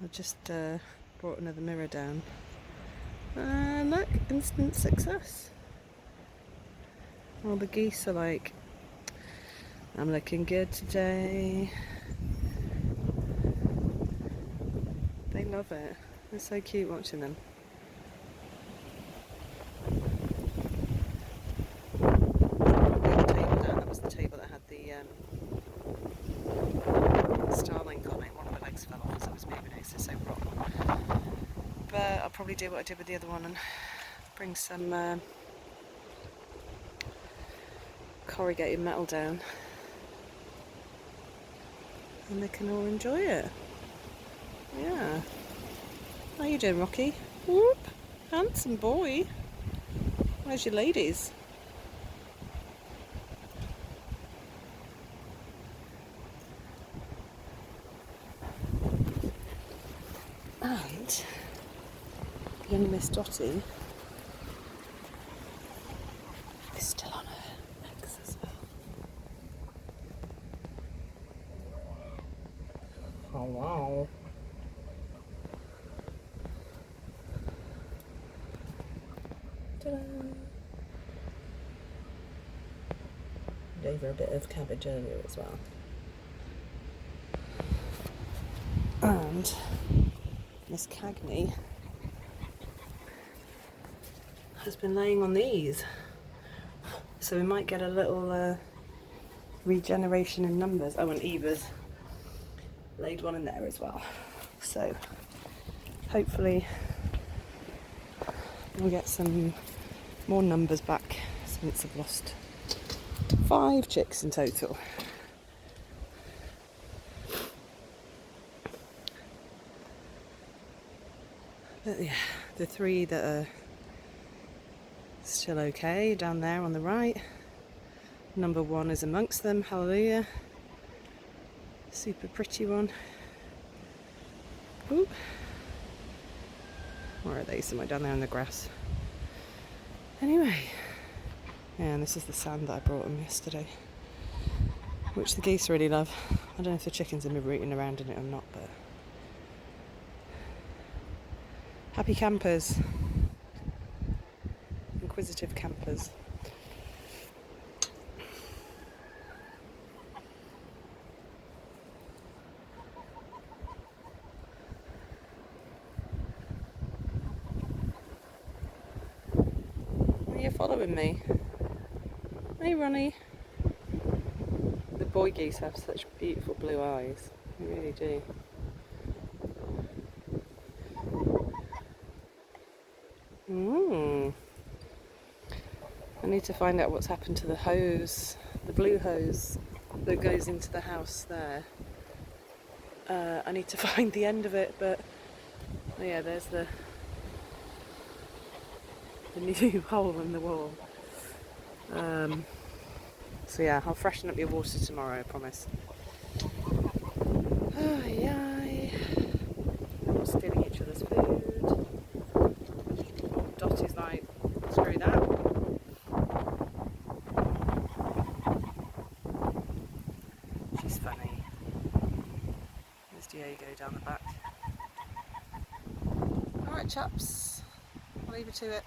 I just brought another mirror down. And look, instant success. All the geese are like, I'm looking good today. They love it. It's so cute watching them. That was the table that had the Starlink on it. One of the legs fell off as it was moving. It's just so rotten. But I'll probably do what I did with the other one and bring some corrugated metal down, and they can all enjoy it. Yeah. How you doing, Rocky? Whoop! Handsome boy. Where's your ladies? And young Miss Dotty is still on her legs as well. Oh wow. Ta-da! Gave her a bit of cabbage earlier as well. And Miss Cagney has been laying on these, so we might get a little regeneration in numbers. Oh, and Eva's laid one in there as well, so hopefully we'll get some more numbers back, since I've lost 5 chicks in total. But yeah, the 3 that are still okay down there on the right. Number 1 is amongst them, hallelujah. Super pretty one. Ooh. Where are they? Somewhere down there in the grass. Anyway, yeah, and this is the sand that I brought them yesterday, which the geese really love. I don't know if the chickens are rooting around in it or not, but happy campers. Inquisitive campers. Are you following me? Hey, Ronnie. The boy geese have such beautiful blue eyes. They really do. I need to find out what's happened to the hose, the blue hose that goes into the house there. I need to find the end of it, but oh yeah, there's the new hole in the wall. So yeah, I'll freshen up your water tomorrow, I promise. Ay. We're stealing each other's food. Dottie's like, screw that. She's funny. There's Diego down the back. Alright chaps, I'll leave you to it.